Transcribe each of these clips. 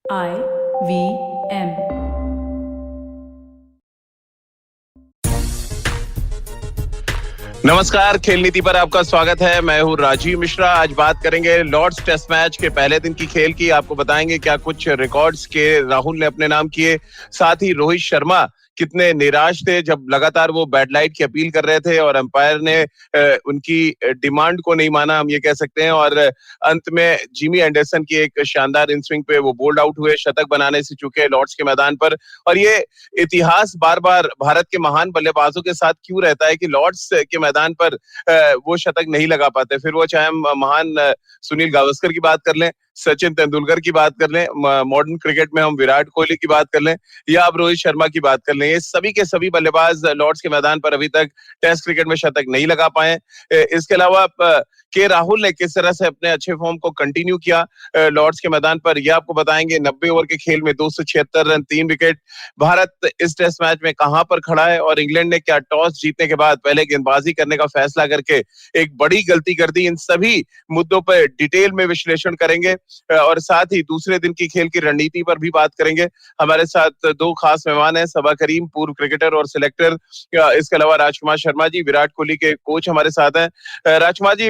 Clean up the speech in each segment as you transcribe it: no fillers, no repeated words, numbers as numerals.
IVM। नमस्कार, खेल नीति पर आपका स्वागत है। मैं हूँ राजीव मिश्रा। आज बात करेंगे लॉर्ड्स टेस्ट मैच के पहले दिन की खेल की। आपको बताएंगे क्या कुछ रिकॉर्ड्स के राहुल ने अपने नाम किए, साथ ही रोहित शर्मा कितने निराश थे जब लगातार वो बैड लाइट की अपील कर रहे थे और अंपायर ने उनकी डिमांड को नहीं माना, हम ये कह सकते हैं। और अंत में जिमी एंडरसन की एक शानदार इन स्विंग पे वो बोल्ड आउट हुए, शतक बनाने से चूके लॉर्ड्स के मैदान पर। और ये इतिहास बार बार भारत के महान बल्लेबाजों के साथ क्यों रहता है कि लॉर्ड्स के मैदान पर वो शतक नहीं लगा पाते। फिर वो चाहे हम महान सुनील गावस्कर की बात कर लें, सचिन तेंदुलकर की बात कर लें, मॉडर्न क्रिकेट में हम विराट कोहली की बात कर लें, या आप रोहित शर्मा की बात कर लें, ये सभी के सभी बल्लेबाज लॉर्ड्स के मैदान पर अभी तक टेस्ट क्रिकेट में शतक नहीं लगा पाए। इसके अलावा के राहुल ने किस तरह से अपने अच्छे फॉर्म को कंटिन्यू किया लॉर्ड्स के मैदान पर, यह आपको बताएंगे। 90 ओवर के खेल में 276 रन, 3 विकेट। भारत इस टेस्ट मैच में कहां पर खड़ा है और इंग्लैंड ने क्या टॉस जीतने के बाद पहले गेंदबाजी करने का फैसला करके एक बड़ी गलती कर दी, इन सभी मुद्दों पर डिटेल में विश्लेषण करेंगे और साथ ही दूसरे दिन की खेल की रणनीति पर भी बात करेंगे। हमारे साथ दो खास मेहमान हैं, सबा करीम, पूर्व क्रिकेटर और सिलेक्टर। इसके अलावा राजकुमार शर्मा जी, विराट कोहली के कोच, हमारे साथ हैं। राजकुमार जी,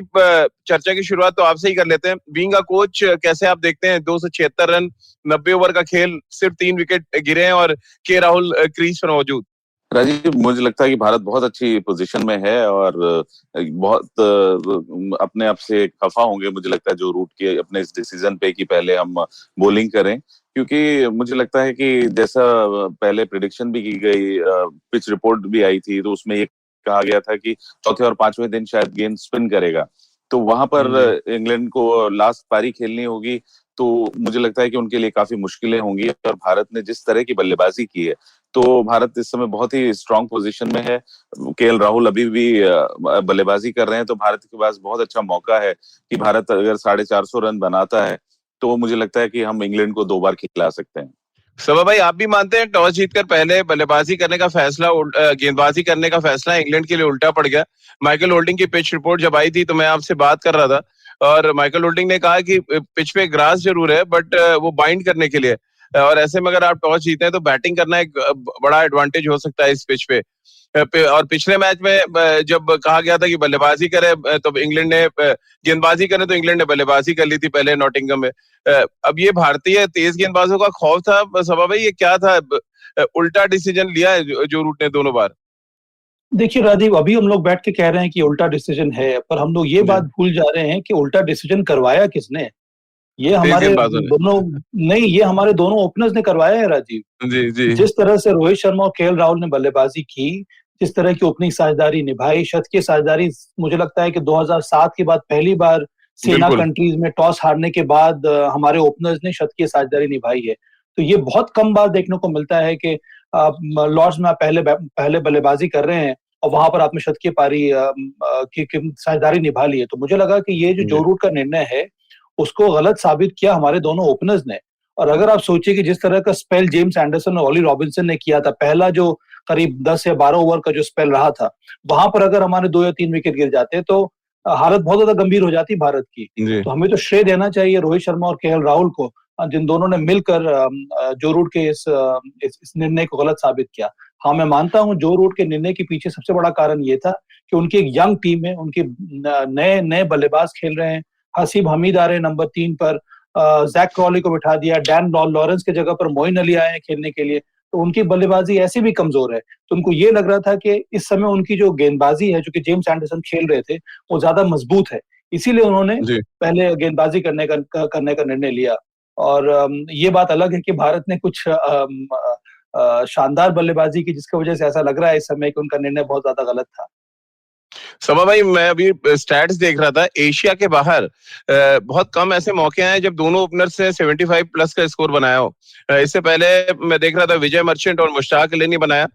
चर्चा की शुरुआत तो आपसे ही कर लेते हैं। बीइंग अ कोच, कैसे आप देखते हैं 276 रन, 90 ओवर का खेल, सिर्फ 3 विकेट गिरे हैं और के राहुल क्रीज पर मौजूद? राजीव, मुझे लगता है कि भारत बहुत अच्छी पोजीशन में है और बहुत अपने आप से खफा होंगे, मुझे लगता है, जो रूट के अपने इस डिसीजन पे कि पहले हम बॉलिंग करें। क्योंकि मुझे लगता है कि जैसा पहले प्रिडिक्शन भी की गई, पिच रिपोर्ट भी आई थी, तो उसमें ये कहा गया था कि चौथे और पांचवें दिन शायद गेंद स्पिन करेगा, तो वहां पर इंग्लैंड को लास्ट पारी खेलनी होगी। तो मुझे लगता है कि उनके लिए काफी मुश्किलें होंगी और भारत ने जिस तरह की बल्लेबाजी की है, तो भारत इस समय बहुत ही स्ट्रांग पोजीशन में है। केएल राहुल अभी भी बल्लेबाजी कर रहे हैं, तो भारत के पास बहुत अच्छा मौका है कि भारत अगर 450 रन बनाता है तो मुझे लगता है कि हम इंग्लैंड को 2 बार खिला सकते हैं। सबा भाई, आप भी मानते हैं टॉस जीतकर पहले बल्लेबाजी करने का फैसला, गेंदबाजी करने का फैसला इंग्लैंड के लिए उल्टा पड़ गया? माइकल होल्डिंग की पिच रिपोर्ट जब आई थी तो मैं आपसे बात कर रहा था और माइकल होल्डिंग ने कहा कि पिच पे ग्रास जरूर है बट वो बाइंड करने के लिए, और ऐसे में अगर आप टॉस जीते हैं तो बैटिंग करना एक बड़ा एडवांटेज हो सकता है इस पिच पे। और पिछले मैच में जब कहा गया था कि बल्लेबाजी करे तो इंग्लैंड ने गेंदबाजी करे, तो इंग्लैंड ने बल्लेबाजी कर ली थी पहले नॉटिंघम में। अब ये भारतीय तेज गेंदबाजों का खौफ था सबा भाई, ये क्या था? उल्टा डिसीजन लिया है जो रूट ने दोनों बार। देखिए राजीव, अभी हम लोग बैठ के कह रहे हैं कि उल्टा डिसीजन है, पर हम लोग ये बात भूल जा रहे हैं कि उल्टा डिसीजन करवाया किसने। ये तेज हमारे गेंदबाजों ने। दोनों नहीं, ये हमारे दोनों ओपनर्स ने करवाया है राजीव। जी जी। जिस तरह से रोहित शर्मा और केएल राहुल ने बल्लेबाजी की, जिस तरह की ओपनिंग साझेदारी निभाई, शतकीय साझेदारी, मुझे लगता है कि 2007 के बाद पहली बार सेना बिल्कुल। कंट्रीज में टॉस हारने के बाद हमारे ओपनर्स ने शतकीय साझेदारी निभाई है। तो ये बहुत कम बार देखने को मिलता है कि लॉर्ड्स में आप पहले बल्लेबाजी कर रहे हैं और वहां पर आपने शतकीय पारी की साझेदारी निभा ली है। तो मुझे लगा कि ये जो रूट का निर्णय है उसको गलत साबित किया हमारे दोनों ओपनर्स ने। और अगर आप सोचिए कि जिस तरह का स्पेल जेम्स एंडरसन और ऑली रॉबिन्सन ने किया था, पहला जो करीब 10 या 12 ओवर का जो स्पेल रहा था, वहां पर अगर हमारे 2 या 3 विकेट गिर जाते तो हालत बहुत ज्यादा गंभीर हो जाती भारत की। जी। तो हमें तो श्रेय देना चाहिए रोहित शर्मा और केएल राहुल को, जिन दोनों ने मिलकर जो रूट के इस निर्णय को गलत साबित किया। हाँ, मैं मानता हूं जो रूट के निर्णय के पीछे सबसे बड़ा कारण ये था कि उनकी एक यंग टीम है, उनके नए नए बल्लेबाज खेल रहे हैं। हसीब हमीद आ रहे हैं नंबर 3 पर, जैक क्रॉली को बिठा दिया, डैन लॉरेंस के जगह पर मोइन अली आए हैं खेलने के लिए। तो उनकी बल्लेबाजी ऐसे भी कमजोर है, तो उनको ये लग रहा था कि इस समय उनकी जो गेंदबाजी है, जो कि जेम्स एंडरसन खेल रहे थे, वो ज्यादा मजबूत है, इसीलिए उन्होंने पहले गेंदबाजी करने का निर्णय लिया। और ये बात अलग है कि भारत ने कुछ शानदार बल्लेबाजी की, जिसकी वजह से ऐसा लग रहा है इस समय कि उनका निर्णय बहुत ज्यादा गलत था। समा भाई, मैं अभी स्टैट्स देख रहा था, एशिया के बाहर बहुत कम ऐसे मौके आए जब दोनों ओपनर्स ने 75 प्लस का स्कोर बनाया हो। इससे पहले मैं देख रहा था विजय मर्चेंट और मुश्ताक अली ने बनाया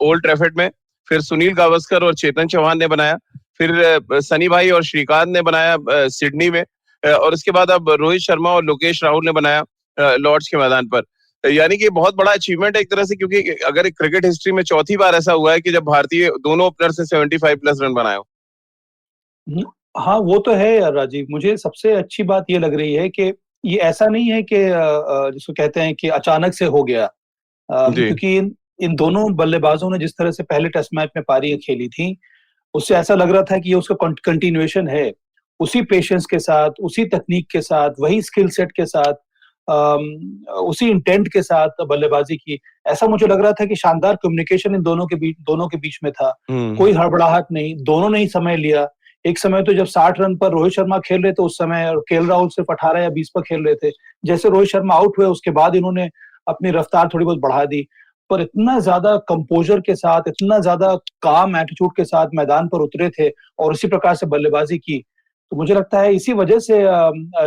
ओल्ड ट्रैफर्ड में, फिर सुनील गावस्कर और चेतन चौहान ने बनाया, फिर सनी भाई और श्रीकांत ने बनाया सिडनी में, और उसके बाद अब रोहित शर्मा और लोकेश राहुल ने बनाया लॉर्ड्स के मैदान पर। यानी कि बहुत बड़ा अचीवमेंट है एक तरह से, क्योंकि अगर क्रिकेट हिस्ट्री में चौथी बार ऐसा हुआ है कि जब भारतीय दोनों ओपनर्स ने 75 प्लस रन बनाए हो। हाँ, वो तो है यार राजीव। मुझे सबसे अच्छी बात ये लग रही है कि ये ऐसा नहीं है कि जिसको कहते हैं कि अचानक से हो गया, जी। क्योंकि इन दोनों बल्लेबाजों ने जिस तरह से पहले टेस्ट मैच में पारियां खेली थी, उससे ऐसा लग रहा था कि ये उसका कंटिन्यूएशन है। उसी पेशेंस के साथ, उसी तकनीक के साथ, वही स्किल सेट के साथ, उसी इंटेंट के साथ बल्लेबाजी की। ऐसा मुझे लग रहा था कि शानदार कम्युनिकेशन इन दोनों के बीच में था। कोई हड़बड़ाहट नहीं, दोनों ने ही समय लिया। एक समय तो जब 60 रन पर रोहित शर्मा खेल रहे थे उस समय, और केएल राहुल सिर्फ 18 या 20 पर खेल रहे थे। जैसे रोहित शर्मा आउट हुए उसके बाद इन्होंने अपनी रफ्तार थोड़ी बहुत बढ़ा दी। पर इतना ज्यादा कंपोजर के साथ, इतना ज्यादा काम एटीट्यूड के साथ मैदान पर उतरे थे और उसी प्रकार से बल्लेबाजी की। तो मुझे लगता है इसी वजह से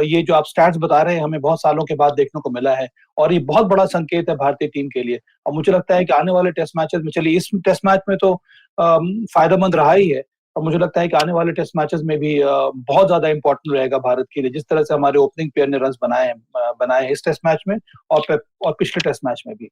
ये जो आप स्टैट्स बता रहे हैं हमें बहुत सालों के बाद देखने को मिला है, और ये बहुत बड़ा संकेत है भारतीय टीम के लिए। और मुझे लगता है कि आने वाले टेस्ट मैचेस में, चलिए इस टेस्ट मैच में तो फायदेमंद रहा ही है, और मुझे लगता है कि आने वाले टेस्ट मैचेस में भी बहुत ज्यादा इंपॉर्टेंट रहेगा भारत के लिए, जिस तरह से हमारे ओपनिंग पेयर ने रन बनाए इस टेस्ट मैच में और पिछले टेस्ट मैच में भी।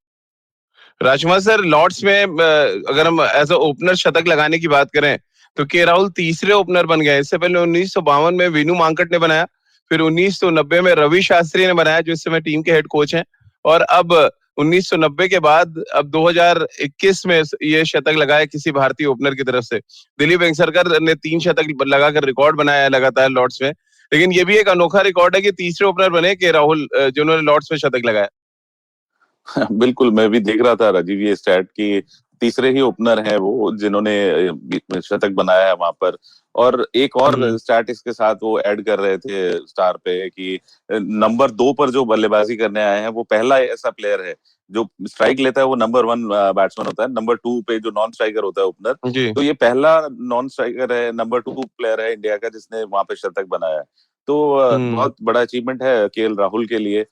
राजकुमार सर, लॉर्ड्स में अगर हम एज अ ओपनर शतक लगाने की बात करें तो के राहुल तीसरे ओपनर बन गए। इससे पहले 1952 में विनू मांकट ने बनाया, फिर 1990 में रवि शास्त्री ने बनाया, जो इस समय टीम के हेड कोच हैं, और अब 1990 के बाद अब 2021 में ये शतक लगाया किसी भारतीय ओपनर की तरफ से। दिलीप वेंगसरकर ने 3 शतक लगाकर रिकॉर्ड बनाया है लगातार लॉर्ड्स में। लेकिन ये भी एक अनोखा रिकॉर्ड है कि तीसरे ओपनर बने के राहुल, जिन्होंने लॉर्ड्स में शतक लगाया। बिल्कुल, मैं भी देख रहा था राजीव ये स्टैट की तीसरे ही ओपनर हैं वो जिन्होंने शतक बनाया है वहां पर। और एक और स्टैट इसके साथ वो ऐड कर रहे थे स्टार पे कि नंबर 2 पर जो बल्लेबाजी करने आए हैं वो पहला ऐसा प्लेयर है जो स्ट्राइक लेता है, वो नंबर 1 बैट्समैन होता है, नंबर 2 पे जो नॉन स्ट्राइकर होता है ओपनर, तो ये पहला नॉन स्ट्राइकर है, नंबर 2 प्लेयर है इंडिया का जिसने वहां पे शतक बनाया है। तो बहुत बड़ा अचीवमेंट है केएल राहुल के लिए,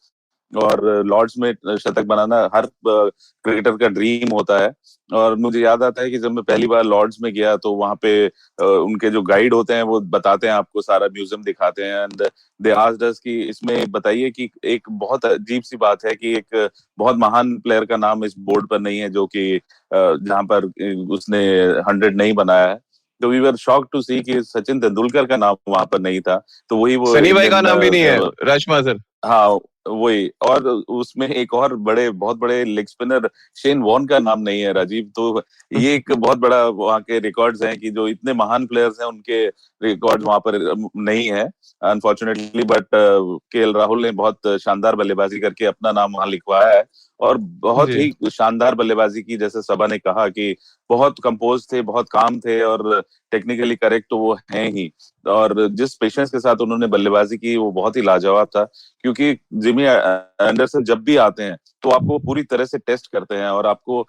और लॉर्ड्स में शतक बनाना हर क्रिकेटर का ड्रीम होता है। और मुझे याद आता है कि जब मैं पहली बार लॉर्ड्स में गया तो वहां पे उनके जो गाइड होते हैं वो बताते हैं, आपको सारा म्यूजियम दिखाते हैं, एंड दे आस्क्ड अस कि इसमें बताइए कि एक बहुत अजीब सी बात है कि एक बहुत महान प्लेयर का नाम इस बोर्ड पर नहीं है जो कि जहां पर उसने 100 नहीं बनाया है। तो वी वर शॉक्ड टू सी कि सचिन तेंदुलकर का नाम वहां पर नहीं था। तो वही वो सनी भाई का नाम भी नहीं है राजकुमार सर। हाँ वही, और उसमें एक और बहुत बड़े लेग स्पिनर शेन वॉर्न का नाम नहीं है राजीव। तो ये एक बहुत बड़ा वहाँ के रिकॉर्ड्स हैं कि जो इतने महान प्लेयर्स हैं उनके रिकॉर्ड वहां पर नहीं है अनफॉर्चुनेटली। बट केएल राहुल ने बहुत शानदार बल्लेबाजी करके अपना नाम वहां लिखवाया है, और बहुत ही शानदार बल्लेबाजी की। जैसे सबा ने कहा कि बहुत कंपोज थे, बहुत काम थे, और टेक्निकली करेक्ट तो वो हैं ही। और जिस पेशेंस के साथ उन्होंने बल्लेबाजी की वो बहुत ही लाजवाब था, क्योंकि जिमी एंडरसन जब भी आते हैं तो आपको पूरी तरह से टेस्ट करते हैं, और आपको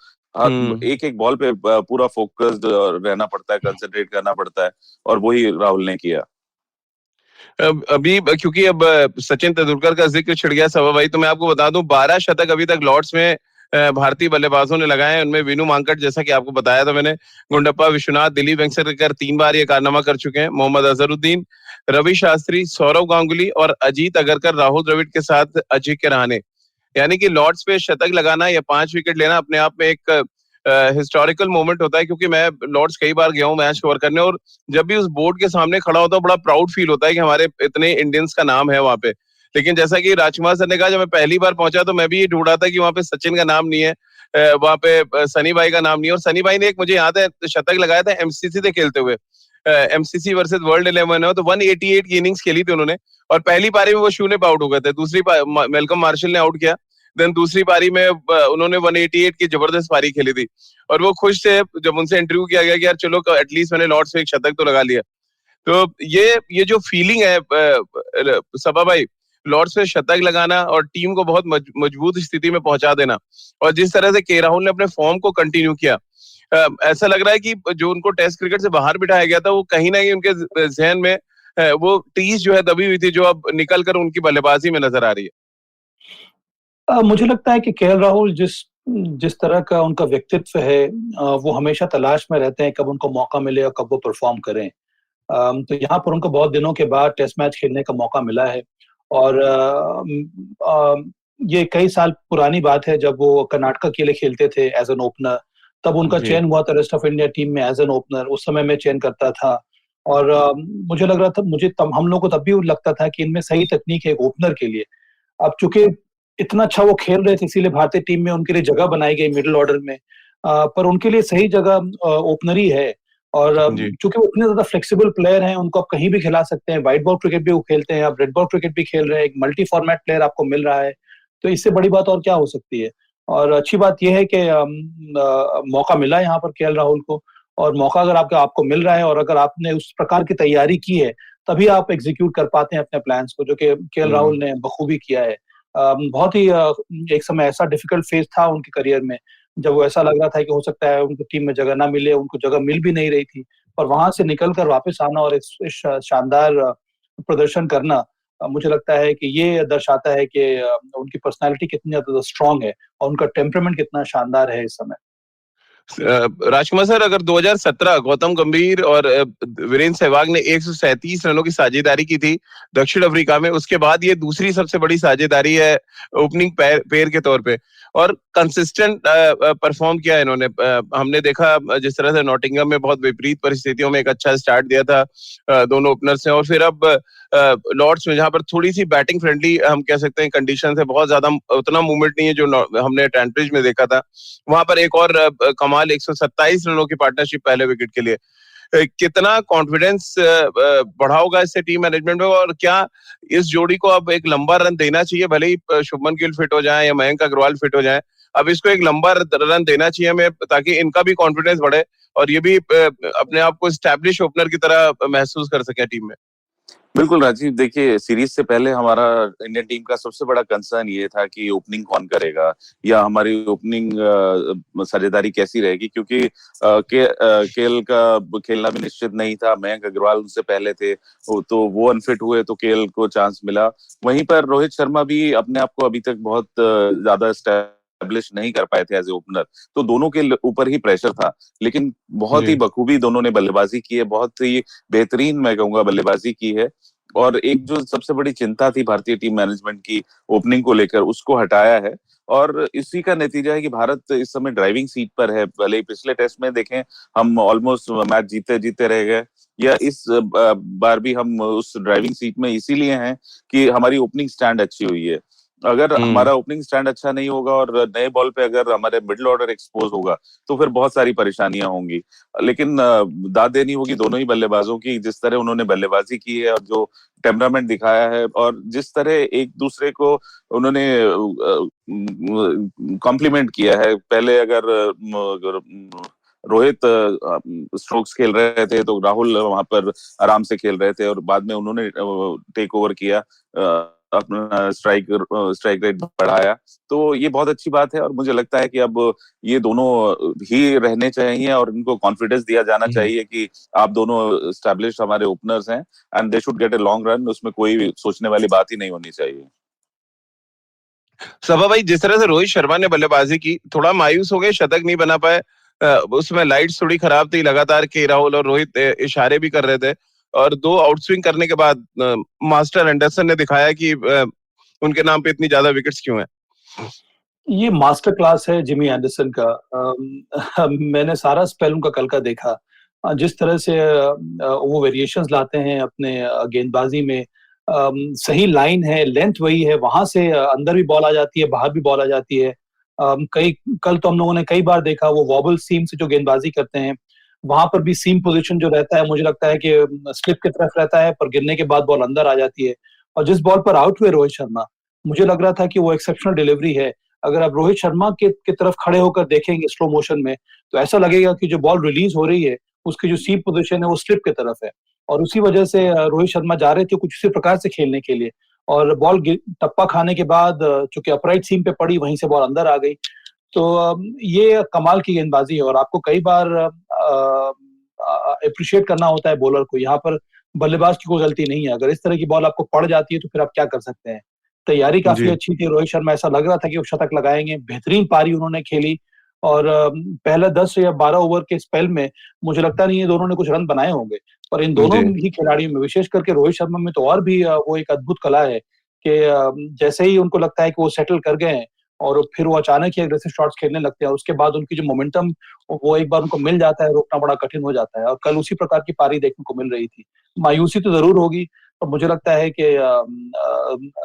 एक एक बॉल पे पूरा फोकस्ड रहना पड़ता है, कंसंट्रेट करना पड़ता है, और वही राहुल ने किया। अभी क्योंकि अब सचिन तेंदुलकर का जिक्र छिड़ गया सभा भाई, तो मैं आपको बता दूं 12 शतक अभी तक लॉर्ड्स में भारतीय बल्लेबाजों ने लगाए हैं। उनमें विनू मांकट, जैसा कि आपको बताया था मैंने, गुंडप्पा विश्वनाथ, दिलीप वेंगसरकर 3 बार ये कारनामा कर चुके हैं, मोहम्मद अजहरुद्दीन, रवि शास्त्री, सौरव गांगुली और अजीत अगरकर, राहुल द्रविड़ के साथ अजिंक्य रहाणे। यानी कि लॉर्ड्स पे शतक लगाना या 5 विकेट लेना अपने आप में एक हिस्टोरिकल मोमेंट होता है, क्योंकि मैं लॉर्ड्स कई बार गया हूँ मैच कवर करने, और जब भी उस बोर्ड के सामने खड़ा होता हूँ बड़ा प्राउड फील होता है कि हमारे इतने इंडियंस का नाम है वहां पे। लेकिन जैसा कि राजकुमार सर ने कहा, जब मैं पहली बार पहुंचा तो मैं भी ये ढूंढा था कि वहां पे सचिन का नाम नहीं है, वहां पे सनी भाई का नाम नहीं है। और सनी भाई ने एक, मुझे याद है, शतक लगाया था एमसीसी से खेलते हुए, एमसीसी वर्सेस वर्ल्ड 11 है, तो 188 की इनिंग्स खेली थी उन्होंने, और पहली पारी में वो शून्य पे आउट हो गए थे, दूसरी मेलकम मार्शल ने आउट किया, देन दूसरी पारी में उन्होंने 188 की जबरदस्त पारी खेली थी, और वो खुश थे जब उनसे इंटरव्यू किया गया कि यार चलो एटलीस्ट मैंने लॉर्ड्स में एक शतक तो लगा लिया। तो ये जो फीलिंग है सबा भाई, लॉर्ड्स में शतक लगाना और टीम को बहुत मजबूत स्थिति में पहुंचा देना, और जिस तरह से के राहुल ने अपने फॉर्म को कंटिन्यू किया, ऐसा लग रहा है कि जो उनको टेस्ट क्रिकेट से बाहर बिठाया गया था वो कहीं ना कहीं उनके जहन में वो टीज जो है दबी हुई थी, जो अब निकल कर उनकी बल्लेबाजी में नजर आ रही है। मुझे लगता है कि केएल राहुल जिस तरह का उनका व्यक्तित्व है, वो हमेशा तलाश में रहते हैं कब उनको मौका मिले और कब वो परफॉर्म करें। तो यहाँ पर उनको बहुत दिनों के बाद टेस्ट मैच खेलने का मौका मिला है, और ये कई साल पुरानी बात है जब वो कर्नाटक के लिए खेलते थे एज एन ओपनर। तब उनका चयन हुआ था रेस्ट ऑफ इंडिया टीम में एज एन ओपनर, उस समय मैं चयन करता था, और मुझे लग रहा था, हम लोग को तब भी लगता था कि इनमें सही तकनीक है एक ओपनर के लिए। अब चूंकि इतना अच्छा वो खेल रहे थे, इसीलिए भारतीय टीम में उनके लिए जगह बनाई गई मिडिल ऑर्डर में। पर उनके लिए सही जगह ओपनर ही है। और जी चूंकि वो इतने ज्यादा फ्लेक्सिबल प्लेयर हैं, उनको आप कहीं भी खिला सकते हैं। व्हाइट बॉल क्रिकेट भी वो खेलते हैं, आप रेड बॉल क्रिकेट भी खेल रहे हैं, एक मल्टी फॉर्मेट प्लेयर आपको मिल रहा है। तो इससे बड़ी बात और क्या हो सकती है। और अच्छी बात यह है कि मौका मिला यहाँ पर केएल राहुल को। और मौका अगर आपको मिल रहा है और अगर आपने उस प्रकार की तैयारी की है, तभी आप एग्जीक्यूट कर पाते हैं अपने प्लान्स को, जो कि केएल राहुल ने बखूबी किया है। बहुत ही एक समय ऐसा डिफिकल्ट फेज था उनके करियर में, जब वो ऐसा लग रहा था कि हो सकता है उनको टीम में जगह ना मिले, उनको जगह मिल भी नहीं रही थी। पर वहां से निकल कर वापस आना और इस शानदार प्रदर्शन करना, मुझे लगता है कि ये दर्शाता है कि उनकी पर्सनालिटी कितनी ज्यादा स्ट्रांग है और उनका टेम्परामेंट कितना शानदार है इस समय। राजकुमार सर, अगर 2017 गौतम गंभीर और वीरेंद्र सहवाग ने 137 रनों की साझेदारी की थी दक्षिण अफ्रीका में, उसके बाद ये दूसरी सबसे बड़ी साझेदारी है ओपनिंग पेयर के तौर पे। और कंसिस्टेंट परफॉर्म किया है इन्होंने। हमने देखा जिस तरह से नॉटिंघम में बहुत विपरीत परिस्थितियों में एक अच्छा स्टार्ट दिया था दोनों ओपनर्स ने, और फिर अब लॉर्ड्स में जहां पर थोड़ी सी बैटिंग फ्रेंडली हम कह सकते हैं कंडीशन है, बहुत ज्यादा उतना मूवमेंट नहीं है जो हमने ट्रेंट में देखा था, वहां पर एक और कमाल 127 रनों की पार्टनरशिप पहले विकेट के लिए। कितना कॉन्फिडेंस बढ़ा होगा इससे टीम मैनेजमेंट में, और क्या इस जोड़ी को अब एक लंबा रन देना चाहिए, भले ही शुभमन गिल फिट हो जाए या मयंक अग्रवाल फिट हो जाए, अब इसको एक लंबा रन देना चाहिए हमें, ताकि इनका भी कॉन्फिडेंस बढ़े और ये भी अपने आप को स्टैब्लिश ओपनर की तरह महसूस कर सके टीम में। बिल्कुल राजीव, देखिए सीरीज से पहले हमारा इंडियन टीम का सबसे बड़ा कंसर्न ये था कि ओपनिंग कौन करेगा या हमारी ओपनिंग साझेदारी कैसी रहेगी, क्योंकि केएल का खेलना भी निश्चित नहीं था। मयंक अग्रवाल उनसे पहले थे, तो वो अनफिट हुए तो केएल को चांस मिला। वहीं पर रोहित शर्मा भी अपने आप को अभी तक बहुत ज्यादा एस्टैब्लिश नहीं कर पाए थे एज ए ओपनर, तो दोनों के ऊपर ही प्रेशर था। लेकिन बहुत ही बखूबी दोनों ने बल्लेबाजी की है, बहुत ही बेहतरीन मैं कहूंगा बल्लेबाजी की है। और एक जो सबसे बड़ी चिंता थी भारतीय टीम मैनेजमेंट की ओपनिंग को लेकर, उसको हटाया है। और इसी का नतीजा है कि भारत इस समय ड्राइविंग सीट पर है। भले ही पिछले टेस्ट में देखें हम ऑलमोस्ट मैच जीते जीते रह गए, या इस बार भी हम उस ड्राइविंग सीट में इसीलिए हैं कि हमारी ओपनिंग स्टैंड अच्छी हुई है। अगर हमारा ओपनिंग स्टैंड अच्छा नहीं होगा और नए बॉल पे अगर हमारे मिडिल ऑर्डर एक्सपोज होगा, तो फिर बहुत सारी परेशानियां होंगी। लेकिन दाद देनी होगी दोनों ही बल्लेबाजों की, जिस तरह उन्होंने बल्लेबाजी की है और जो टेम्परामेंट दिखाया है, और जिस तरह एक दूसरे को उन्होंने कॉम्प्लीमेंट किया है। पहले अगर रोहित स्ट्रोक्स खेल रहे थे तो राहुल वहां पर आराम से खेल रहे थे, और बाद में उन्होंने टेक ओवर किया, अपना स्ट्राइक रेट बढ़ाया। तो ये बहुत अच्छी बात है, और मुझे लगता है कि अब ये दोनों ही रहने चाहिए और इनको कॉन्फिडेंस दिया जाना चाहिए कि आप दोनों एस्टैब्लिश हमारे ओपनर्स हैं and they should get a long run. उसमें कोई सोचने वाली बात ही नहीं होनी चाहिए। सभा भाई, जिस तरह से रोहित शर्मा ने बल्लेबाजी की, थोड़ा मायूस हो गए, शतक नहीं बना पाए। उसमें लाइट्स थोड़ी खराब थी, लगातार के राहुल और रोहित इशारे भी कर रहे थे, और 2 आउटस्विंग करने के बाद मास्टर एंडरसन ने दिखाया कि उनके नाम पे इतनी ज्यादा विकेट्स क्यों हैं। ये मास्टर क्लास है जिमी एंडरसन का। मैंने सारा स्पेल उनका कल का देखा। जिस तरह से वो वेरिएशंस लाते हैं अपने गेंदबाजी में, सही लाइन है, लेंथ वही है, वहां से अंदर भी बॉल आ जाती है, बाहर भी बॉल आ जाती है। कई कल तो हम लोगों ने कई बार देखा वो वॉबल सीम से जो गेंदबाजी करते हैं, वहां पर भी सीम पोजीशन जो रहता है, मुझे लगता है कि स्लिप की तरफ रहता है, पर गिरने के बाद बॉल अंदर आ जाती है। और जिस बॉल पर आउट हुए रोहित शर्मा, मुझे लग रहा था कि वो एक्सेप्शनल डिलीवरी है। अगर आप रोहित शर्मा की तरफ खड़े होकर देखेंगे स्लो मोशन में, तो ऐसा लगेगा कि जो बॉल रिलीज हो रही है उसकी जो सीम पोजीशन है वो स्लिप की तरफ है। और उसी वजह से रोहित शर्मा जा रहे थे कुछ इसी प्रकार से खेलने के लिए, और बॉल टप्पा खाने के बाद चूंकि अपराइट सीम पे पड़ी, वहीं से बॉल अंदर आ गई। तो ये कमाल की गेंदबाजी है, और आपको कई बार अप्रिशिएट करना होता है बॉलर को। यहाँ पर बल्लेबाज की कोई गलती नहीं है, अगर इस तरह की बॉल आपको पड़ जाती है तो फिर आप क्या कर सकते हैं। तैयारी काफी अच्छी थी रोहित शर्मा, ऐसा लग रहा था कि वो शतक लगाएंगे, बेहतरीन पारी उन्होंने खेली। और पहले 10 या 12 ओवर के स्पेल में मुझे लगता नहीं है दोनों ने कुछ रन बनाए होंगे, पर इन दोनों ही खिलाड़ियों में, विशेष करके रोहित शर्मा में तो और भी वो एक अद्भुत कला है कि जैसे ही उनको लगता है कि वो सेटल कर गए हैं, और फिर वो अचानक ही अग्रेसिव शॉट्स खेलने लगते हैं, और उसके बाद उनकी जो मोमेंटम वो एक बार उनको मिल जाता है, रोकना बड़ा कठिन हो जाता है। और कल उसी प्रकार की पारी देखने को मिल रही थी। मायूसी तो जरूर होगी, पर मुझे लगता है कि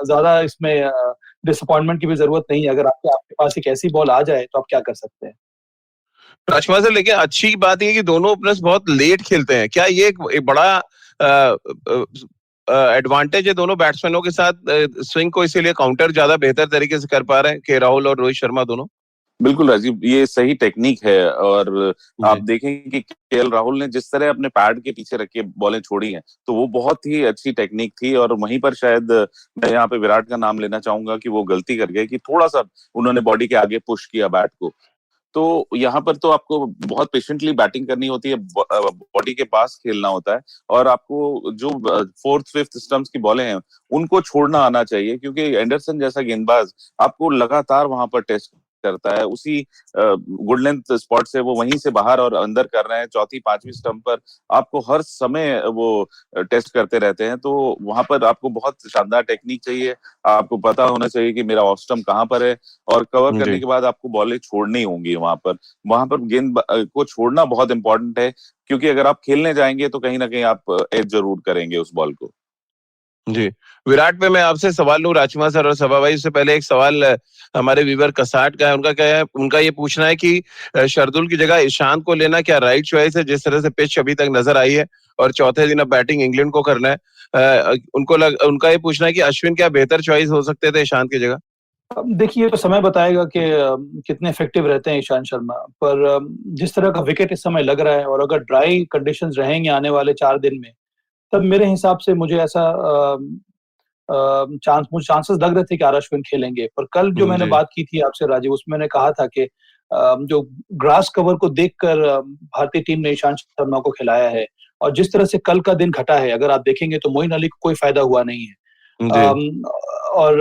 ज्यादा इसमें डिसअपॉइंटमेंट की भी जरूरत नहीं है। अगर आपके पास एक ऐसी बॉल आ जाए तो आप क्या कर सकते हैं। राजकुमार सर, लेकिन अच्छी बात ये है कि दोनों ओपनर्स बहुत लेट खेलते हैं। क्या ये एक बड़ा एडवांटेज है दोनों बैट्समैनों के साथ स्विंग को, इसीलिए काउंटर ज्यादा बेहतर तरीके से कर पा रहे हैं के राहुल और रोहित शर्मा दोनों? बिल्कुल राजीव, ये सही टेक्निक है। और आप जी देखें कि केएल राहुल ने जिस तरह अपने पैड के पीछे रख के बॉलें छोड़ी हैं, तो वो बहुत ही अच्छी टेक्निक थी। और वहीं पर शायद मैं यहाँ पे विराट का नाम लेना चाहूंगा कि वो गलती कर गए कि थोड़ा सा उन्होंने बॉडी के आगे पुश किया बैट को। तो यहाँ पर तो आपको बहुत पेशेंटली बैटिंग करनी होती है, बॉडी के पास खेलना होता है। और आपको जो फोर्थ फिफ्थ स्टंप्स की बॉलें हैं उनको छोड़ना आना चाहिए, क्योंकि एंडरसन जैसा गेंदबाज आपको लगातार वहां पर टेस्ट करता है। उसी गुड लेंथ स्पॉट से वो वहीं से बाहर और अंदर कर रहे हैं, चौथी पांचवी स्टंप पर आपको हर समय वो टेस्ट करते रहते हैं। तो वहां पर आपको बहुत शानदार टेक्निक चाहिए, आपको पता होना चाहिए कि मेरा ऑफ स्टंप कहाँ पर है, और कवर करने जी। के बाद आपको बॉलें छोड़नी होंगी। वहां पर गेंद को छोड़ना बहुत इंपॉर्टेंट है, क्योंकि अगर आप खेलने जाएंगे तो कहीं ना कहीं आप एज जरूर करेंगे उस बॉल को। जी, विराट पे मैं आपसे सवाल लूं राजकुमार सर और सभा भाई, उससे पहले एक सवाल हमारे व्यूवर कसाट का है। उनका क्या है, उनका ये पूछना है कि शार्दुल की जगह ईशांत को लेना क्या राइट चॉइस है, जिस तरह से पिच अभी तक नजर आई है, और चौथे दिन अब बैटिंग इंग्लैंड को करना है। उनका ये पूछना है कि अश्विन क्या बेहतर चॉइस हो सकते थे ईशांत की जगह? अब देखिए, तो समय बताएगा कि कितने इफेक्टिव रहते हैं ईशांत शर्मा। पर जिस तरह का विकेट इस समय लग रहा है, और अगर ड्राई कंडीशंस रहेंगे आने वाले 4 दिन में, तब मेरे हिसाब से मुझे ऐसा मुझे चांसेस लग रहे थे कि आर अश्विन खेलेंगे। पर कल जो मैंने जी बात की थी आपसे राजीव, उसमें मैंने कहा था कि जो ग्रास कवर को देखकर भारतीय टीम ने ईशांत शर्मा को खिलाया है। और जिस तरह से कल का दिन घटा है, अगर आप देखेंगे तो मोइन अली को कोई फायदा हुआ नहीं है। जी और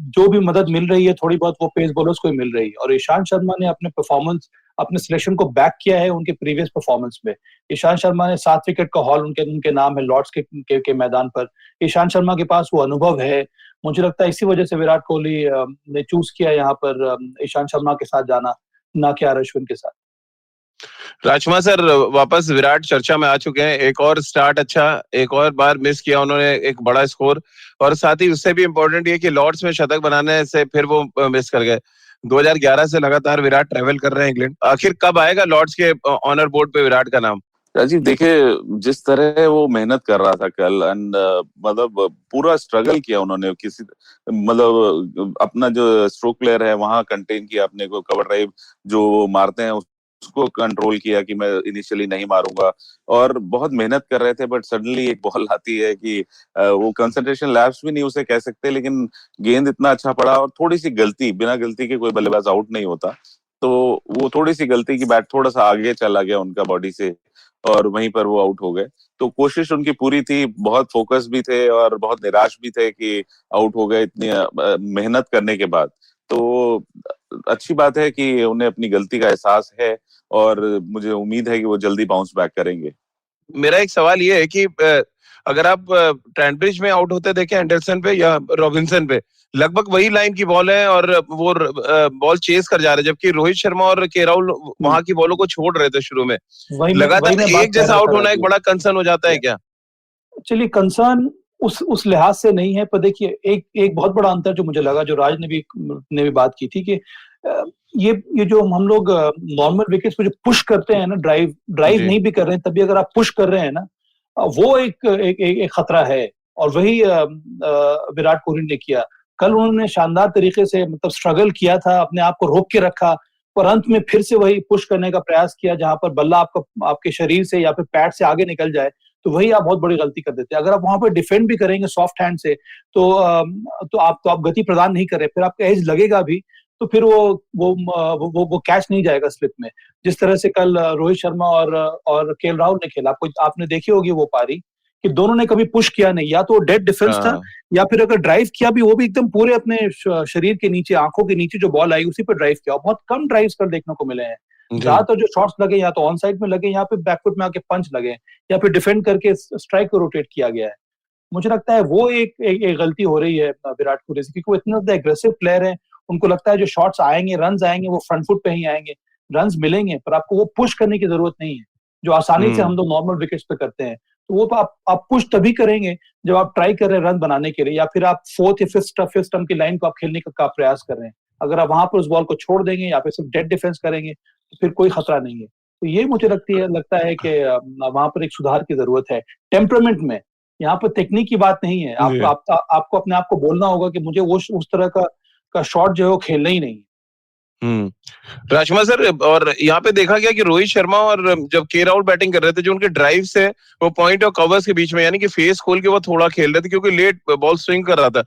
जो भी मदद मिल रही है थोड़ी बहुत, वो पेस बॉलर्स को ही मिल रही है। और ईशांत शर्मा ने अपने सिलेक्शन को बैक किया है उनके प्रीवियस परफॉर्मेंस में। ईशांत शर्मा ने 7 विकेट का हॉल उनके नाम है लॉर्ड्स के मैदान पर। ईशांत शर्मा के पास वो अनुभव है। मुझे लगता है इसी वजह से विराट कोहली ने चूज किया यहाँ पर ईशांत शर्मा के साथ जाना, ना कि आर अश्विन के साथ। राजकुमार सर, वापस विराट चर्चा में आ चुके हैं। एक और स्टार्ट अच्छा, एक और बार मिस किया उन्होंने एक बड़ा स्कोर, और साथ ही उससे भी इम्पोर्टेंट ये कि लॉर्ड्स में शतक बनाने से फिर वो मिस कर गए। 2011 से लगातार विराट ट्रेवल कर रहे हैं इंग्लैंड। आखिर कब आएगा लॉर्ड्स के ऑनर बोर्ड पे विराट का नाम? राजीव देखिए, जिस तरह वो मेहनत कर रहा था कल, एंड मतलब पूरा स्ट्रगल किया उन्होंने, किसी मतलब अपना जो स्ट्रोक प्लेयर है वहां कंटेन किया अपने को, कवर ड्राइव जो मारते हैं उसको कंट्रोल किया कि मैं इनिशियली नहीं मारूंगा, और बहुत मेहनत कर रहे थे। बट सडनली एक बॉल आती है कि वो कंसंट्रेशन लैप्स भी नहीं उसे कह सकते, लेकिन गेंद इतना अच्छा पड़ा, और थोड़ी सी गलती, बिना गलती के कोई बल्लेबाज आउट नहीं होता, तो वो थोड़ी सी गलती की बैट थोड़ा सा आगे चला गया उनका बॉडी से, और वहीं पर वो आउट हो गए। तो कोशिश उनकी पूरी थी, बहुत फोकस भी थे और बहुत निराश भी थे कि आउट हो गए इतनी मेहनत करने के बाद। तो अच्छी बात है कि उन्हें अपनी गलती का एहसास है, और मुझे उम्मीद है कि वो जल्दी बाउंस बैक करेंगे। मेरा एक सवाल ये है कि अगर आप ट्रेंट ब्रिज में आउट होते देखे एंडरसन पे या रॉबिन्सन पे, लगभग वही लाइन की बॉल है और वो बॉल चेस कर जा रहे हैं, जबकि रोहित शर्मा और के राहुल वहां की बॉलों को छोड़ रहे थे शुरू में। वही लगातार मैं बात एक कह जैसा रहा आउट था होना एक राजीव। बड़ा कंसर्न हो जाता है क्या? चलिए, कंसर्न उस लिहाज से नहीं है। पर देखिए, एक बहुत बड़ा अंतर जो मुझे लगा, जो राज ने भी बात की थी, कि ये जो हम लोग नॉर्मल विकेट्स पे जो पुश करते हैं ना, ड्राइव जी नहीं भी कर रहे हैं, तभी अगर आप पुश कर रहे हैं ना, वो एक खतरा है। और वही विराट कोहली ने किया। कल उन्होंने शानदार तरीके से मतलब स्ट्रगल किया था, अपने आप को रोक के रखा, और अंत में फिर से वही पुश करने का प्रयास किया, जहां पर बल्ला आपके शरीर से या फिर पैड से आगे निकल जाए, तो वही आप बहुत बड़ी गलती कर देते हैं। अगर आप वहां पर डिफेंड भी करेंगे सॉफ्ट हैंड से, तो आप गति प्रदान नहीं कर रहे, फिर आपका एज लगेगा भी, तो फिर वो कैच नहीं जाएगा स्लिप में। जिस तरह से कल रोहित शर्मा और केएल राहुल ने खेला, आपने देखी होगी वो पारी, कि दोनों ने कभी पुश किया नहीं। या तो डेड डिफेंस था, हाँ या फिर अगर ड्राइव किया भी, वो भी एकदम पूरे अपने शरीर के नीचे, आंखों के नीचे जो बॉल आई उसी पर ड्राइव किया। बहुत कम ड्राइव्स कर देखने को मिले हैं। जी ज्यादातर जो शॉट्स लगे, या तो ऑन साइड में लगे, या फिर बैकफुट में आके पंच लगे, या फिर डिफेंड करके स्ट्राइक को रोटेट किया गया है। मुझे लगता है वो एक गलती हो रही है विराट कोहली से, क्योंकि वो इतना ज्यादा एग्रेसिव प्लेयर है। उनको लगता है जो शॉट्स आएंगे, रन आएंगे, वो फ्रंट फुट पे ही आएंगे। रन मिलेंगे, पर आपको वो पुश करने की जरूरत नहीं है, जो आसानी से हम लोग नॉर्मल विकेट्स पे करते हैं। तो वो तो आप पुश तभी करेंगे जब आप ट्राई कर रहे हैं रन बनाने के लिए, या फिर आप फोर्थ या फिफ्थ स्टंप की लाइन को आप खेलने का प्रयास कर रहे हैं। अगर आप वहां पर उस बॉल को छोड़ देंगे या फिर सिर्फ डेड डिफेंस करेंगे तो फिर कोई खतरा नहीं है। तो ये मुझे लगता है कि वहां पर एक सुधार की जरूरत है टेम्परामेंट में। यहाँ पर टेक्निक की बात नहीं है। आपको अपने आप को बोलना होगा कि मुझे उस तरह का शॉट जो है वो खेलना ही नहीं है। राजकुमार सर, और यहाँ पे देखा गया कि रोहित शर्मा और जब के राहुल बैटिंग कर रहे थे, जो उनके ड्राइव से वो पॉइंट और कवर्स के बीच में, यानी कि फेस खोल के वो थोड़ा खेल रहे थे क्योंकि लेट बॉल स्विंग कर रहा था।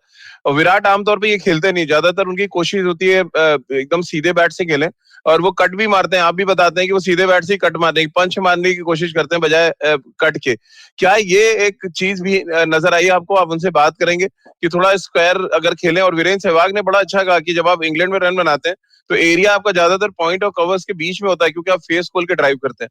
और विराट आमतौर पे ये खेलते नहीं, ज्यादातर उनकी कोशिश होती है एकदम सीधे बैट से खेलें, और वो कट भी मारते हैं। आप भी बताते हैं कि वो सीधे बैट से ही कट मारने की, पंच मारने की कोशिश करते हैं बजाय कट के। क्या ये एक चीज भी नजर आई आपको? आप उनसे बात करेंगे कि थोड़ा स्क्वायर अगर खेलें। और वीरेंद्र सहवाग ने बड़ा अच्छा कहा कि जब आप इंग्लैंड में रन बनाते हैं तो एरिया आपका ज्यादातर पॉइंट और कवर्स के बीच में होता है, क्योंकि आप फेस खोल के ड्राइव करते हैं।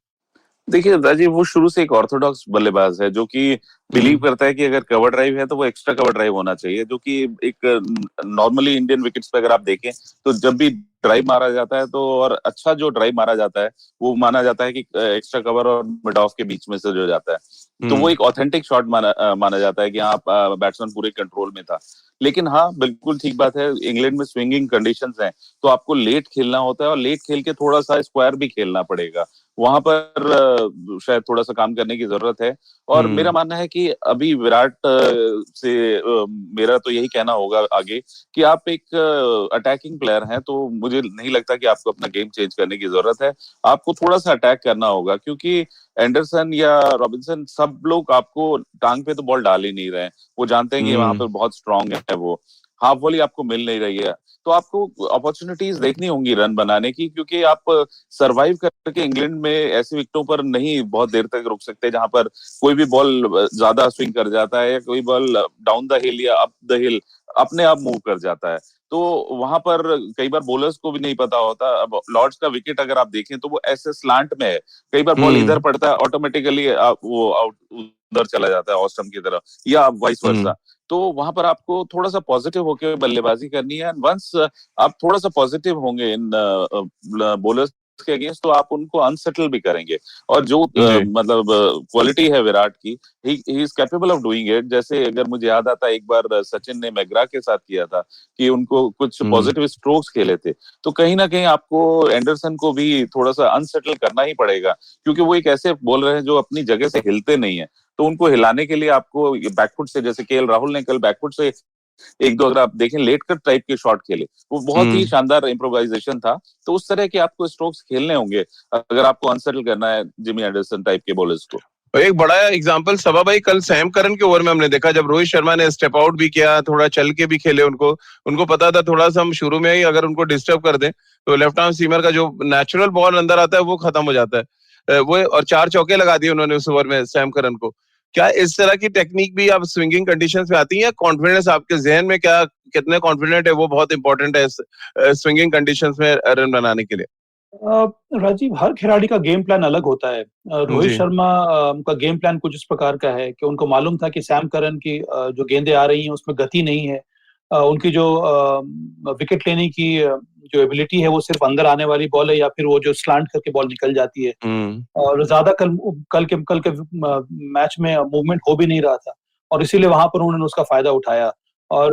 देखिए राजीव, वो शुरू से एक ऑर्थोडॉक्स बल्लेबाज है जो कि बिलीव करता है कि अगर कवर ड्राइव है तो वो एक्स्ट्रा कवर ड्राइव होना चाहिए, जो कि एक नॉर्मली इंडियन विकेट्स पे अगर आप देखें तो जब भी ड्राइव मारा जाता है तो, और अच्छा जो ड्राइव मारा जाता है वो माना जाता है कि एक्स्ट्रा कवर और मिड ऑफ के बीच में से जो जाता है, तो वो एक ऑथेंटिक शॉट माना जाता है कि हाँ बैट्समैन पूरे कंट्रोल में था। लेकिन हाँ, बिल्कुल ठीक बात है, इंग्लैंड में स्विंगिंग कंडीशंस हैं तो आपको लेट खेलना होता है, और लेट खेल के थोड़ा सा स्क्वायर भी खेलना पड़ेगा। वहां पर शायद थोड़ा सा काम करने की जरूरत है। और मेरा मानना है कि अभी विराट से मेरा तो यही कहना होगा आगे कि आप एक अटैकिंग प्लेयर हैं, तो मुझे नहीं लगता कि आपको अपना गेम चेंज करने की जरूरत है। आपको थोड़ा सा अटैक करना होगा, क्योंकि एंडरसन या रॉबिन्सन सब लोग आपको टांग पे तो बॉल डाल ही नहीं रहे हैं। वो जानते हैं कि वहां पर बहुत स्ट्रांग है, वो हाफ वॉली आपको मिल नहीं रही है, तो आपको अपॉर्चुनिटीज देखनी होंगी रन बनाने की, क्योंकि आप सरवाइव करके इंग्लैंड में ऐसे विकेटों पर नहीं बहुत देर तक रुक सकते जहां पर कोई भी बॉल ज्यादा स्विंग कर जाता है या कोई बॉल डाउन द हिल या अप द हिल अपने आप मूव कर जाता है। तो वहां पर कई बार बॉलर्स को भी नहीं पता होता। अब लॉर्ड्स का विकेट अगर आप देखें तो वो ऐसे स्लांट में है, कई बार बॉल इधर पड़ता है ऑटोमेटिकली वो आउट उधर चला जाता है ऑफ स्टंप की तरफ, या वाइस वर्सा। तो वहां पर आपको थोड़ा सा पॉजिटिव होकर बल्लेबाजी करनी है। वंस आप थोड़ा सा पॉजिटिव होंगे इन बॉलर्स के अगेंस्ट, तो आप उनको अनसेटल भी करेंगे। और जो मतलब क्वालिटी है विराट की, he is capable of doing it. जैसे अगर मुझे याद आता है, एक बार सचिन ने मैग्रा के साथ किया था कि उनको कुछ पॉजिटिव स्ट्रोक्स खेले थे, तो कहीं ना कहीं आपको एंडरसन को भी थोड़ा सा अनसेटल करना ही पड़ेगा, क्योंकि वो एक ऐसे बॉलर है जो अपनी जगह से हिलते नहीं है। तो उनको हिलाने के लिए आपको बैकफुट से, जैसे केएल राहुल ने कल बैकफुट से एक दो, अगर आप देखें, लेट कट टाइप के शॉट खेले, वो बहुत ही शानदार इम्प्रोवाइजेशन था। तो उस तरह के आपको स्ट्रोक्स खेलने होंगे अगर आपको अनसेटल करना है जिमी एंडरसन टाइप के बॉलर्स को। एक बड़ा एग्जांपल सभा भाई, कल सैम करन के ओवर में हमने देखा जब रोहित शर्मा ने स्टेप आउट भी किया, थोड़ा चल के भी खेले। उनको पता था थोड़ा सा हम शुरू में ही अगर उनको डिस्टर्ब कर दें तो लेफ्ट आर्म सीमर का जो नेचुरल बॉल अंदर आता है वो खत्म हो जाता है। वो और 4 चौके लगा दिए उन्होंने उस ओवर में सैम करन को। क्या इस तरह की टेक्निक भी आप स्विंगिंग कंडीशंस में आती है? कॉन्फिडेंस आपके जहन में क्या, कितने कॉन्फिडेंट है वो बहुत इंपॉर्टेंट है स्विंगिंग कंडीशंस में रन बनाने के लिए। राजीव, हर खिलाड़ी का गेम प्लान अलग होता है। रोहित शर्मा का गेम प्लान कुछ इस प्रकार का है कि उनको मालूम था कि सैम करन की जो गेंदें आ रही हैं उसमें गति नहीं है। उनकी जो विकेट लेने की जो एबिलिटी है वो सिर्फ अंदर आने वाली बॉल है, या फिर वो जो स्लांट करके बॉल निकल जाती है। और ज्यादा कल के मैच में मूवमेंट हो भी नहीं रहा था, और इसीलिए वहां पर उन्होंने उसका फायदा उठाया। और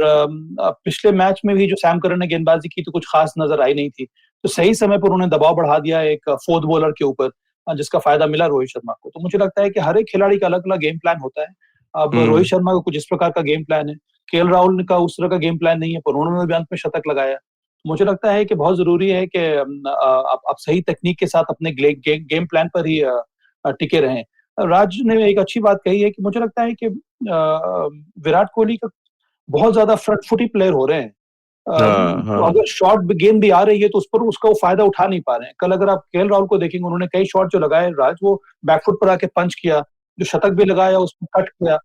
पिछले मैच में भी जो सैम करन ने गेंदबाजी की तो कुछ खास नजर आई नहीं थी, तो सही समय पर उन्होंने दबाव बढ़ा दिया एक फोर्थ बॉलर के ऊपर, जिसका फायदा मिला रोहित शर्मा को। तो मुझे लगता है कि हर एक खिलाड़ी का अलग अलग गेम प्लान होता है। अब रोहित शर्मा का कुछ इस प्रकार का गेम प्लान है, केएल राहुल का उस तरह का गेम प्लान नहीं है, पर उन्होंने भी अंत में शतक लगाया। मुझे लगता है कि बहुत जरूरी है कि आप सही तकनीक के साथ अपने गेम प्लान पर ही टिके रहें। राज ने एक अच्छी बात कही है कि मुझे लगता है कि विराट कोहली का बहुत ज्यादा फ्रंट फुटी प्लेयर हो रहे हैं। तो अगर शॉर्ट गेंद भी आ रही है तो उस पर उसका वो फायदा उठा नहीं पा रहे हैं। कल अगर आप केएल राहुल को देखेंगे, उन्होंने कई शॉट जो लगाए राज, वो बैकफुट पर आके पंच किया, जो शतक भी लगाया उसमें कट किया।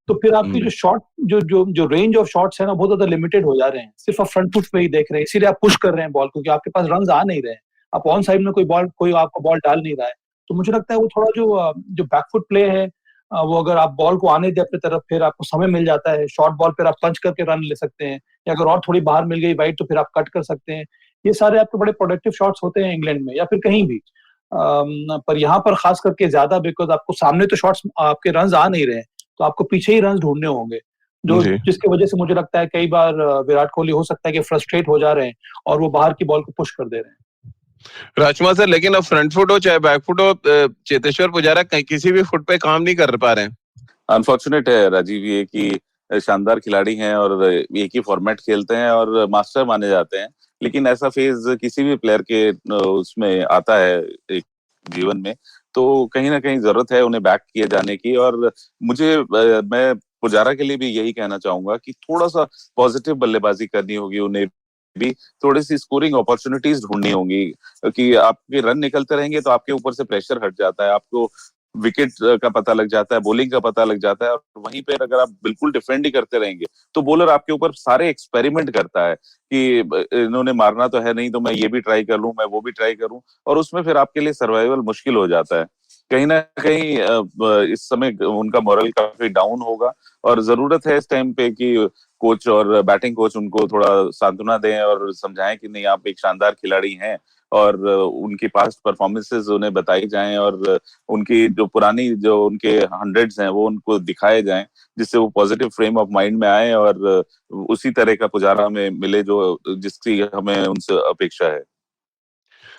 तो फिर आपकी जो शॉट जो रेंज ऑफ शॉट्स है ना, बहुत ज्यादा लिमिटेड हो जा रहे हैं। सिर्फ आप फ्रंट फुट पे ही देख रहे हैं, इसीलिए आप पुश कर रहे हैं बॉल, क्योंकि आपके पास रन आ नहीं रहे हैं। आप ऑन साइड में कोई आपको बॉल डाल नहीं रहा है। तो मुझे लगता है वो थोड़ा जो बैकफुट प्ले है, वो अगर आप बॉल को आने दे अपनी तरफ, फिर आपको समय मिल जाता है। शॉर्ट बॉल पर आप पंच करके रन ले सकते हैं, या अगर और थोड़ी बाहर मिल गई वाइड तो फिर आप कट कर सकते हैं। ये सारे आपके बड़े प्रोडक्टिव शॉट्स होते हैं इंग्लैंड में या फिर कहीं भी। पर यहाँ पर खास करके ज्यादा, बिकॉज आपको सामने तो शॉट्स, आपके रन आ नहीं रहे, तो आपको पीछे ही रन ढूंढने होंगे, जो जी जिसकी वजह से मुझे लगता है कई बार विराट कोहली हो सकता है कि फ्रस्ट्रेट हो जा रहे हैं और वो बाहर की बॉल को पुश कर दे रहे हैं। राजकुमार सर, लेकिन अब फ्रंट फुट हो चाहे बैक फुट हो, चेतेश्वर पुजारा किसी भी फुट पे काम नहीं कर पा रहे हैं। अनफॉर्चुनेट है राजीव ये कि शानदार खिलाड़ी हैं और एक ही फॉर्मेट खेलते हैं और मास्टर माने जाते हैं, लेकिन ऐसा फेज किसी भी प्लेयर के उसमें आता है एक जीवन में, तो कहीं ना कहीं जरूरत है उन्हें बैक किए जाने की। और मैं पुजारा के लिए भी यही कहना चाहूंगा कि थोड़ा सा पॉजिटिव बल्लेबाजी करनी होगी उन्हें भी, थोड़ी सी स्कोरिंग अपॉर्चुनिटीज ढूंढनी होंगी कि आपके रन निकलते रहेंगे तो आपके ऊपर से प्रेशर हट जाता है, आपको विकेट का पता लग जाता है, बॉलिंग का पता लग जाता है, और वहीं पर अगर आप बिल्कुल डिफेंड ही करते रहेंगे तो बॉलर आपके ऊपर सारे एक्सपेरिमेंट करता है कि इन्होंने मारना तो है नहीं तो मैं ये भी ट्राई कर लूं, मैं वो भी ट्राई करूं, और उसमें फिर आपके लिए सर्वाइवल मुश्किल हो जाता है। कहीं ना कहीं इस समय उनका मोरल काफी डाउन होगा और जरूरत है इस टाइम पे कि कोच और बैटिंग कोच उनको थोड़ा सांत्वना दें और समझाएं कि नहीं, आप एक शानदार खिलाड़ी हैं, और उनकी पास्ट परफॉर्मेंसेस उन्हें बताई जाएं और उनकी जो पुरानी जो उनके हंड्रेड्स हैं वो उनको दिखाए जाएं, जिससे वो पॉजिटिव फ्रेम ऑफ माइंड में आए और उसी तरह का पुजारा में मिले जो जिसकी हमें उनसे अपेक्षा है।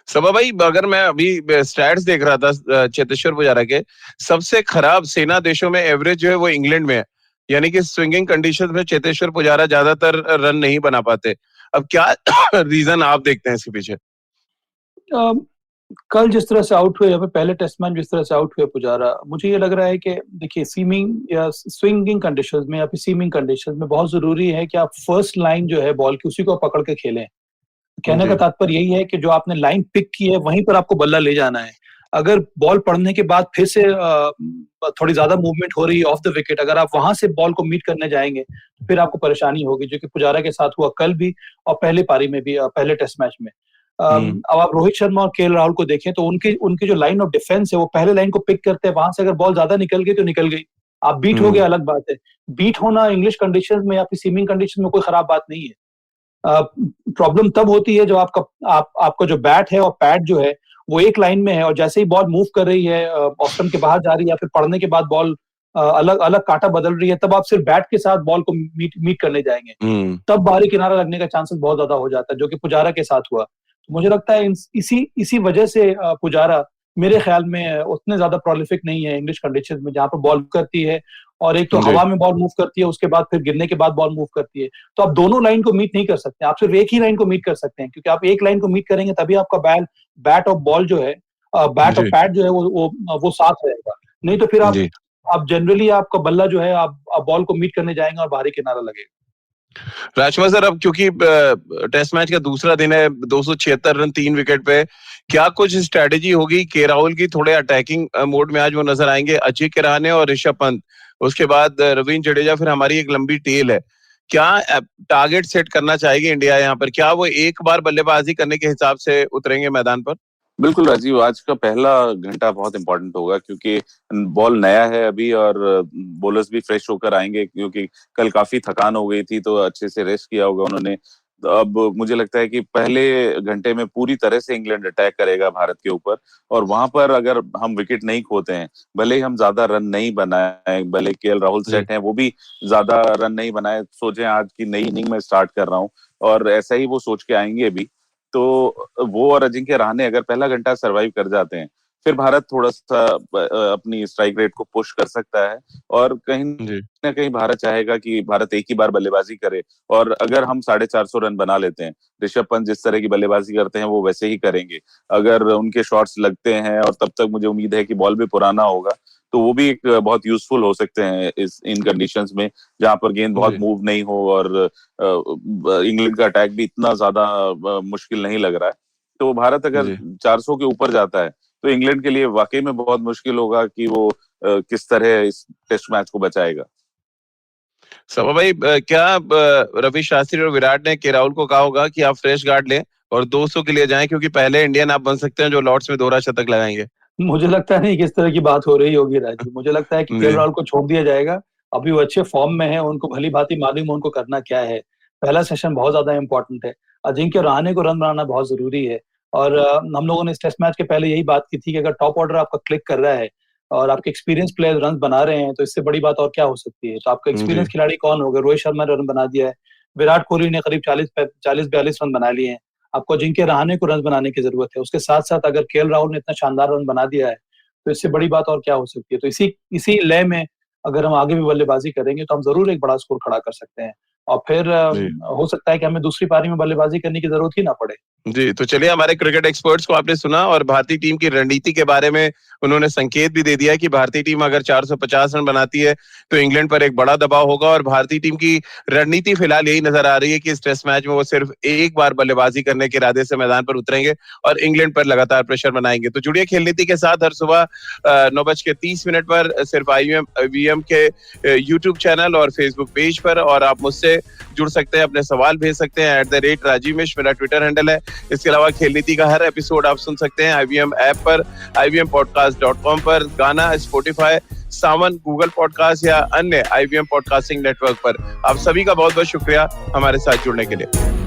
सबा भाई, अगर मैं अभी स्टैट्स देख रहा था चेतेश्वर पुजारा के, सबसे खराब सेना देशों में एवरेज जो है वो इंग्लैंड में है, यानी कि स्विंगिंग कंडीशंस में चेतेश्वर पुजारा ज्यादातर रन नहीं बना पाते। अब क्या रीजन आप देखते हैं इसके पीछे? कल जिस तरह से आउट हुए या फिर पहले टेस्ट मैच जिस तरह से आउट हुए पुजारा, मुझे ये लग रहा है कि देखिए, सीमिंग या स्विंगिंग कंडीशंस में या फिर सीमिंग कंडीशंस में बहुत जरूरी है कि आप फर्स्ट लाइन जो है बॉल की उसी को पकड़ के खेलें। कहने का तात्पर्य यही है कि जो आपने लाइन पिक की है वहीं पर आपको बल्ला ले जाना है। अगर बॉल पड़ने के बाद फिर से थोड़ी ज्यादा मूवमेंट हो रही है ऑफ द विकेट, अगर आप वहां से बॉल को मीट करने जाएंगे तो फिर आपको परेशानी होगी, जो कि पुजारा के साथ हुआ कल भी और पहले पारी में भी, पहले टेस्ट मैच में। अब आप रोहित शर्मा और केएल राहुल को देखें तो उनकी उनकी जो लाइन ऑफ डिफेंस है वो पहले लाइन को पिक करते हैं, वहां से अगर बॉल ज्यादा निकल गई तो निकल गई, आप बीट हो गए अलग बात है। बीट होना इंग्लिश कंडीशन में या फिर सीमिंग कंडीशन में कोई खराब बात नहीं है। प्रॉब्लम तब होती है जब आपका जो बैट है और पैड जो है वो एक लाइन में है, और जैसे ही बॉल मूव कर रही है, ऑफ स्टंप के बाहर जा रही है या फिर पड़ने के बाद बॉल अलग अलग कांटा बदल रही है, तब आप सिर्फ बैट के साथ बॉल को मीट करने जाएंगे, तब बाहरी किनारा लगने का चांसेस बहुत ज्यादा हो जाता है, जो कि पुजारा के साथ हुआ। तो मुझे लगता है इसी वजह से पुजारा मेरे ख्याल में उतने ज्यादा प्रोलिफिक नहीं है इंग्लिश कंडीशन में, जहां पर बॉल करती है और एक तो हवा में बॉल मूव करती है, उसके बाद फिर गिरने के बाद बॉल मूव करती है, तो आप दोनों लाइन को मीट नहीं कर सकते, आप सिर्फ एक ही लाइन को मीट कर सकते हैं, क्योंकि आप एक लाइन को मीट करेंगे तभी आपका बैट और बॉल जो है, बैट और पैड जो है वो साथ रहेगा। नहीं तो फिर आप जनरली आपका बल्ला जो है, आप बॉल को मीट करने जाएंगे और बाहरी किनारा लगेगा। राजकुमार सर, अब क्योंकि टेस्ट मैच का दूसरा दिन है, 276 रन 3 विकेट पे, क्या कुछ स्ट्रेटेजी होगी के राहुल की? थोड़े अटैकिंग मोड में आज वो नजर आएंगे, अजिंक्य रहाणे और ऋषभ पंत, उसके बाद रवींद्र जडेजा, फिर हमारी एक लंबी टेल है। क्या टारगेट सेट करना चाहेगी इंडिया यहाँ पर? क्या वो एक बार बल्लेबाजी करने के हिसाब से उतरेंगे मैदान पर? बिल्कुल राजीव, आज का पहला घंटा बहुत इंपॉर्टेंट होगा क्योंकि बॉल नया है अभी और बॉलर्स भी फ्रेश होकर आएंगे, क्योंकि कल काफी थकान हो गई थी तो अच्छे से रेस्ट किया होगा उन्होंने। अब मुझे लगता है कि पहले घंटे में पूरी तरह से इंग्लैंड अटैक करेगा भारत के ऊपर, और वहां पर अगर हम विकेट नहीं खोते हैं, भले ही हम ज्यादा रन नहीं बनाए, भले केएल राहुल सेट हैं वो भी ज्यादा रन नहीं बनाए, सोचे आज की नई इनिंग में स्टार्ट कर रहा हूं, और ऐसा ही वो सोच के आएंगे भी, तो वो और अजिंक्य रहाणे अगर पहला घंटा सरवाइव कर जाते हैं, फिर भारत थोड़ा सा अपनी स्ट्राइक रेट को पुश कर सकता है, और कहीं ना कहीं भारत चाहेगा कि भारत एक ही बार बल्लेबाजी करे, और अगर हम 450 रन बना लेते हैं, ऋषभ पंत जिस तरह की बल्लेबाजी करते हैं वो वैसे ही करेंगे, अगर उनके शॉट्स लगते हैं, और तब तक मुझे उम्मीद है कि बॉल भी पुराना होगा, तो वो भी एक बहुत यूजफुल हो सकते हैं इन कंडीशंस में, जहां पर गेंद बहुत मूव नहीं हो और इंग्लैंड का अटैक भी इतना ज्यादा मुश्किल नहीं लग रहा है। तो भारत अगर 400 के ऊपर जाता है तो इंग्लैंड के लिए वाकई में बहुत मुश्किल होगा कि वो किस तरह इस टेस्ट मैच को बचाएगा। सबा भाई, क्या रवि शास्त्री और विराट ने के राहुल को कहा होगा कि आप फ्रेश गार्ड लें और 200 के लिए जाएं, क्योंकि पहले इंडियन आप बन सकते हैं जो लॉर्ड्स में दोहरा शतक लगाएंगे? मुझे लगता नहीं किस तरह की बात हो रही होगी राजीव, मुझे लगता है कि केएल राहुल को छोड़ दिया जाएगा। अभी वो अच्छे फॉर्म में है, उनको भली भांति मालूम है उनको करना क्या है। पहला सेशन बहुत ज्यादा इंपॉर्टेंट है। अजिंक्य रहाणे को रन बनाना बहुत जरूरी है। और हम लोगों ने इस टेस्ट मैच के पहले यही बात की थी कि अगर टॉप ऑर्डर आपका क्लिक कर रहा है और आपके एक्सपीरियंस प्लेयर रन बना रहे हैं तो इससे बड़ी बात और क्या हो सकती है। तो आपका एक्सपीरियंस खिलाड़ी कौन होगा? रोहित शर्मा ने रन बना दिया है, विराट कोहली ने करीब 40-42 रन बना लिए हैं, आपको अजिंक्य रहाणे को रन बनाने की जरूरत है। उसके साथ साथ अगर केएल राहुल ने इतना शानदार रन बना दिया है तो इससे बड़ी बात और क्या हो सकती है। तो इसी लय में अगर हम आगे भी बल्लेबाजी करेंगे तो हम जरूर एक बड़ा स्कोर खड़ा कर सकते हैं और फिर हो सकता है कि हमें दूसरी पारी में बल्लेबाजी करने की जरूरत ही ना पड़े। जी, तो चलिए, हमारे क्रिकेट एक्सपर्ट्स को आपने सुना और भारतीय टीम की रणनीति के बारे में उन्होंने संकेत भी दे दिया कि भारतीय टीम अगर 450 रन बनाती है तो इंग्लैंड पर एक बड़ा दबाव होगा और भारतीय टीम की रणनीति फिलहाल यही नजर आ रही है कि इस टेस्ट मैच में वो सिर्फ एक बार बल्लेबाजी करने के इरादे से मैदान पर उतरेंगे और इंग्लैंड पर लगातार प्रेशर बनाएंगे। तो जुड़िए खेल नीति के साथ हर सुबह 9:30 पर सिर्फ IVM के यूट्यूब चैनल और फेसबुक पेज पर, और आप मुझसे जुड़ सकते हैं, अपने सवाल भेज सकते हैं @RajiMish मेरा ट्विटर हैंडल है। इसके अलावा खेल नीति का हर एपिसोड आप सुन सकते हैं IVM ऐप पर, IVMpodcast.com पर, गाना, स्पॉटिफाई, सावन, गूगल पॉडकास्ट या अन्य IVM पॉडकास्टिंग नेटवर्क पर। आप सभी का बहुत बहुत शुक्रिया हमारे साथ जुड़ने के लिए।